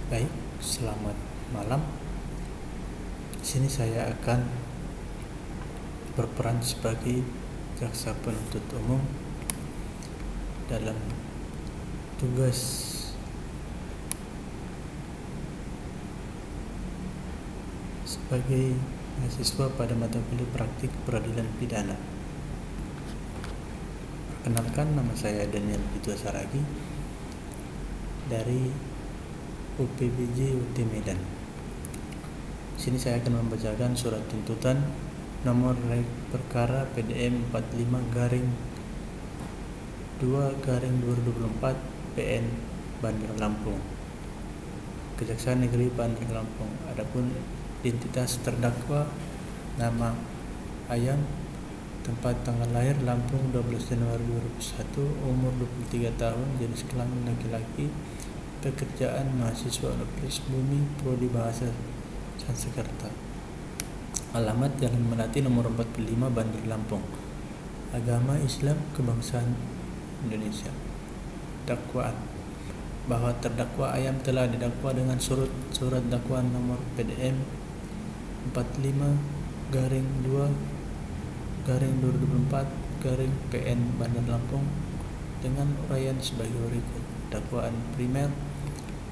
Baik, selamat malam. Di sini saya akan berperan sebagai jaksa penuntut umum dalam tugas sebagai mahasiswa pada mata kuliah praktik peradilan pidana. Perkenalkan, nama saya Daniel Pitwa Saragi dari UPBJ UT Medan. Di sini saya akan membacakan surat tuntutan nomor perkara PDM 45-2/2024 PN Bandar Lampung, Kejaksaan Negeri Bandar Lampung. Adapun identitas terdakwa: nama Ayam, tempat tanggal lahir Lampung 12 Januari 2001, umur 23 tahun, jenis kelamin laki-laki, pekerjaan mahasiswa Universitas Bumi, prodi bahasa Sanskerta, alamat Jalan Melati nomor 45 Bandar Lampung, agama Islam, kebangsaan Indonesia. Dakwaan: bahwa terdakwa Ayam telah didakwa dengan surat dakwaan nomor PDM 45-2/2024 PN Bandar Lampung dengan uraian sebagai berikut. Dakwaan primer: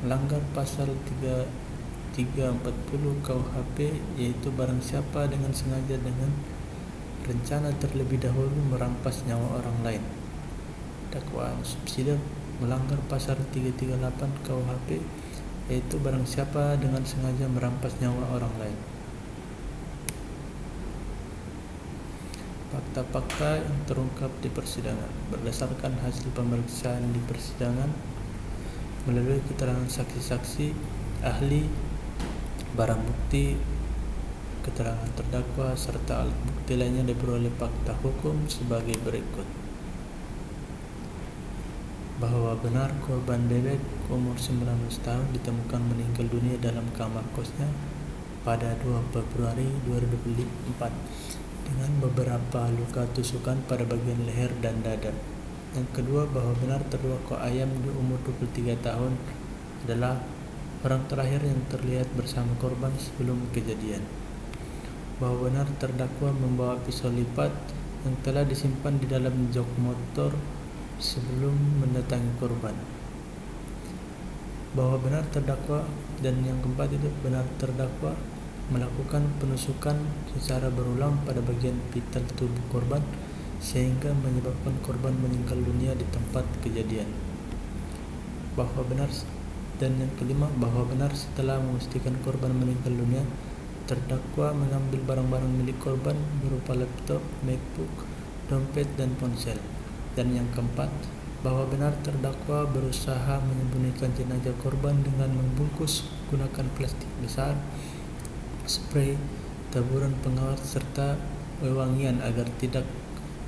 melanggar pasal 340 KUHP, yaitu barang siapa dengan sengaja dengan rencana terlebih dahulu merampas nyawa orang lain. Dakwaan subsidiar: melanggar pasal 338 KUHP, yaitu barang siapa dengan sengaja merampas nyawa orang lain. Fakta-fakta yang terungkap di persidangan berdasarkan hasil pemeriksaan di persidangan melalui keterangan saksi-saksi, ahli, barang bukti, keterangan terdakwa, serta alat bukti lainnya diperoleh fakta hukum sebagai berikut. Bahwa benar korban bebek umur 19 tahun ditemukan meninggal dunia dalam kamar kosnya pada 2 Februari 2024 dengan beberapa luka tusukan pada bagian leher dan dada. Yang kedua, bahwa benar terdakwa Ayam di umur 23 tahun adalah orang terakhir yang terlihat bersama korban sebelum kejadian. Bahwa benar terdakwa membawa pisau lipat yang telah disimpan di dalam jok motor sebelum mendatangi korban. Bahwa benar terdakwa, dan yang keempat itu, benar terdakwa melakukan penusukan secara berulang pada bagian vital tubuh korban sehingga menyebabkan korban meninggal dunia di tempat kejadian. Bahwa benar, dan yang kelima, bahwa benar setelah memastikan korban meninggal dunia, terdakwa mengambil barang-barang milik korban berupa laptop, MacBook, dompet, dan ponsel. Dan yang keempat, bahwa benar terdakwa berusaha menyembunyikan jenazah korban dengan membungkus gunakan plastik besar, spray, taburan pengawet, serta wewangian agar tidak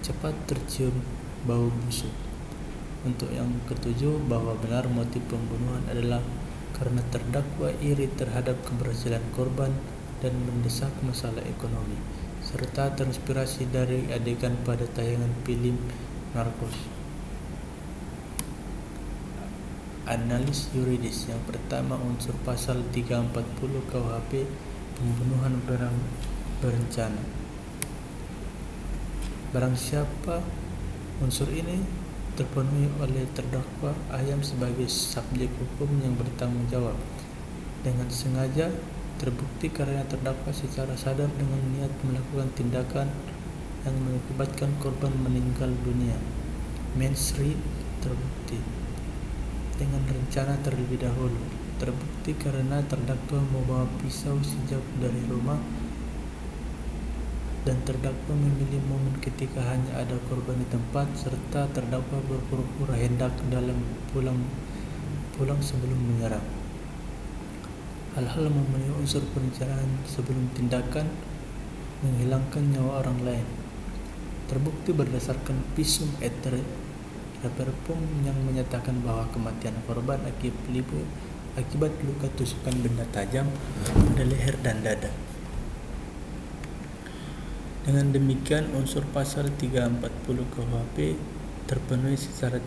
cepat tercium bau busuk. Untuk yang ketujuh, bahwa benar motif pembunuhan adalah karena terdakwa iri terhadap keberhasilan korban dan mendesak masalah ekonomi, serta terinspirasi dari adegan pada tayangan film Narcos. Analis yuridis: yang pertama, unsur pasal 340 KUHP, pembunuhan berencana. Barang siapa unsur ini terpenuhi oleh terdakwa Ayam sebagai subjek hukum yang bertanggung jawab dengan sengaja, terbukti karena terdakwa secara sadar dengan niat melakukan tindakan yang mengakibatkan korban meninggal dunia. Mens rea, terbukti dengan rencana terlebih dahulu, terbukti karena terdakwa membawa pisau sejauh dari rumah dan terdakwa memilih momen ketika hanya ada korban di tempat, serta terdakwa berpura-pura hendak dalam pulang sebelum menyerang. Hal-hal memenuhi unsur perencanaan sebelum tindakan menghilangkan nyawa orang lain terbukti berdasarkan visum et repertum yang menyatakan bahwa kematian korban akibat luka tusukan benda tajam pada leher dan dada. Dengan demikian, unsur pasal 340 KUHP terpenuhi secara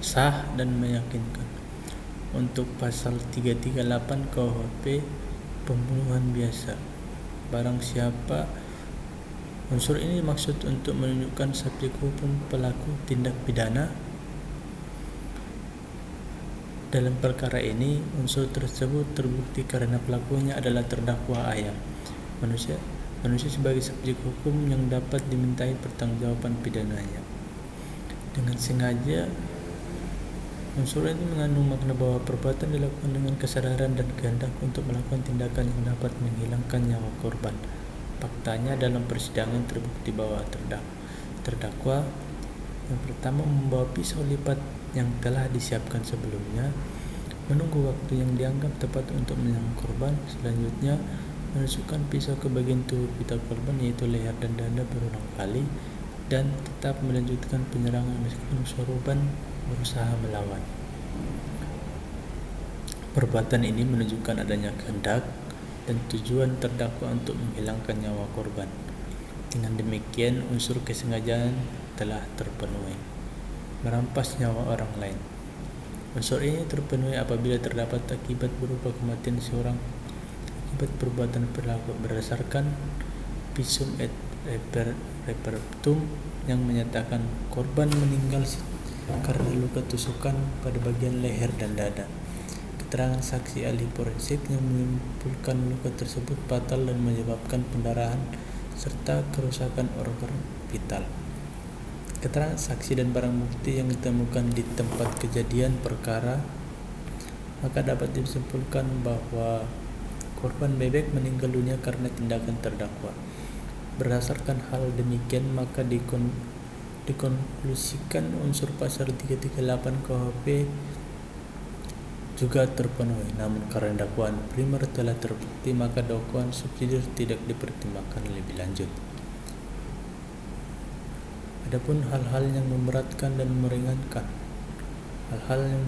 sah dan meyakinkan. untuk pasal 338 KUHP pembunuhan biasa. Barang siapa, unsur ini maksud untuk menunjukkan subjek hukum pelaku tindak pidana. Dalam perkara ini, unsur tersebut terbukti karena pelakunya adalah terdakwa ayam, manusia sebagai subjek hukum yang dapat dimintai pertanggungjawaban pidananya. Dengan sengaja, unsur ini mengandung makna bahwa perbuatan dilakukan dengan kesadaran dan kehendak untuk melakukan tindakan yang dapat menghilangkan nyawa korban. Faktanya dalam persidangan terbukti bahwa terdakwa yang pertama membawa pisau lipat yang telah disiapkan sebelumnya, menunggu waktu yang dianggap tepat untuk menyerang korban, selanjutnya menusukkan pisau ke bagian tubuh vital korban yaitu leher dan dada berulang kali, dan tetap melanjutkan penyerangan meskipun korban berusaha melawan. Perbuatan ini menunjukkan adanya kehendak dan tujuan terdakwa untuk menghilangkan nyawa korban. Dengan demikian, unsur kesengajaan telah terpenuhi. Merampas nyawa orang lain. Unsur ini terpenuhi apabila terdapat akibat berupa kematian seorang akibat perbuatan perilaku berdasarkan visum et repertum yang menyatakan korban meninggal karena luka tusukan pada bagian leher dan dada. Keterangan saksi ahli forensik yang menyimpulkan luka tersebut fatal dan menyebabkan pendarahan serta kerusakan organ vital. Keterangan saksi dan barang bukti yang ditemukan di tempat kejadian perkara, maka dapat disimpulkan bahwa korban bebek meninggal dunia karena tindakan terdakwa. Berdasarkan hal demikian, maka dikonklusikan unsur pasal 338 KUHP juga terpenuhi. Namun karena dakwaan primer telah terbukti, maka dakwaan subsidiar tidak dipertimbangkan lebih lanjut. Adapun hal-hal yang memberatkan dan meringankan. Hal-hal yang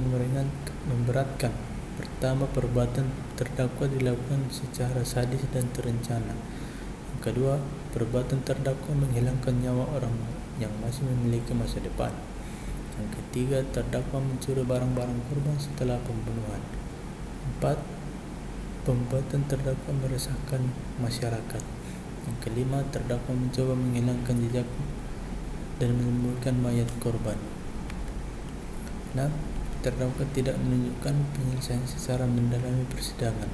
memberatkan. Pertama, perbuatan terdakwa dilakukan secara sadis dan terencana. Yang kedua, perbuatan terdakwa menghilangkan nyawa orang yang masih memiliki masa depan. Yang ketiga, terdakwa mencuri barang-barang korban setelah pembunuhan. 4. Perbuatan terdakwa meresahkan masyarakat. Yang kelima, terdakwa mencoba menghilangkan jejak dan menyembunyikan mayat korban. 6. Terdakwa tidak menunjukkan penyelesaian secara mendalami persidangan.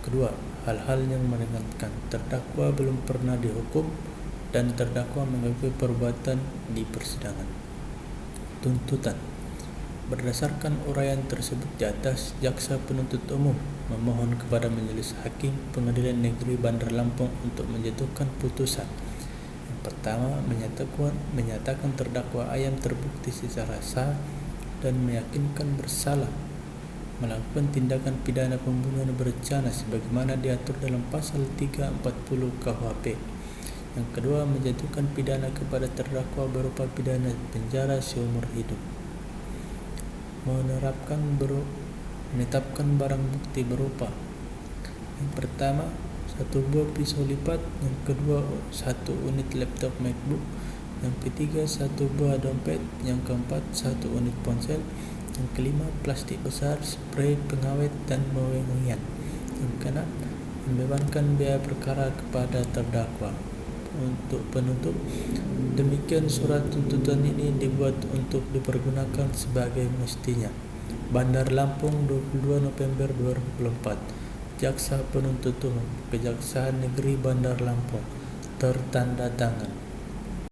Kedua, hal-hal yang meringankan. Terdakwa belum pernah dihukum dan terdakwa mengakui perbuatan di persidangan. Tuntutan. Berdasarkan uraian tersebut di atas, jaksa penuntut umum memohon kepada Majelis Hakim Pengadilan Negeri Bandar Lampung untuk menjatuhkan putusan. Pertama, menyatakan terdakwa ayam terbukti secara sah dan meyakinkan bersalah melakukan tindakan pidana pembunuhan berencana sebagaimana diatur dalam pasal 340 KUHP. Yang kedua, menjatuhkan pidana kepada terdakwa berupa pidana penjara seumur hidup. Menetapkan barang bukti berupa: yang pertama, 1 buah pisau lipat, yang kedua 1 unit laptop MacBook, yang ketiga 1 buah dompet, yang keempat 1 unit ponsel, yang kelima plastik besar, spray pengawet dan wewengian. Yang keenam, membebankan biaya perkara kepada terdakwa. Untuk penuntut, demikian surat tuntutan ini dibuat untuk dipergunakan sebagai mestinya. Bandar Lampung, 22 November 2024. Jaksa Penuntut Umum, Kejaksaan Negeri Bandar Lampung, tertanda tangan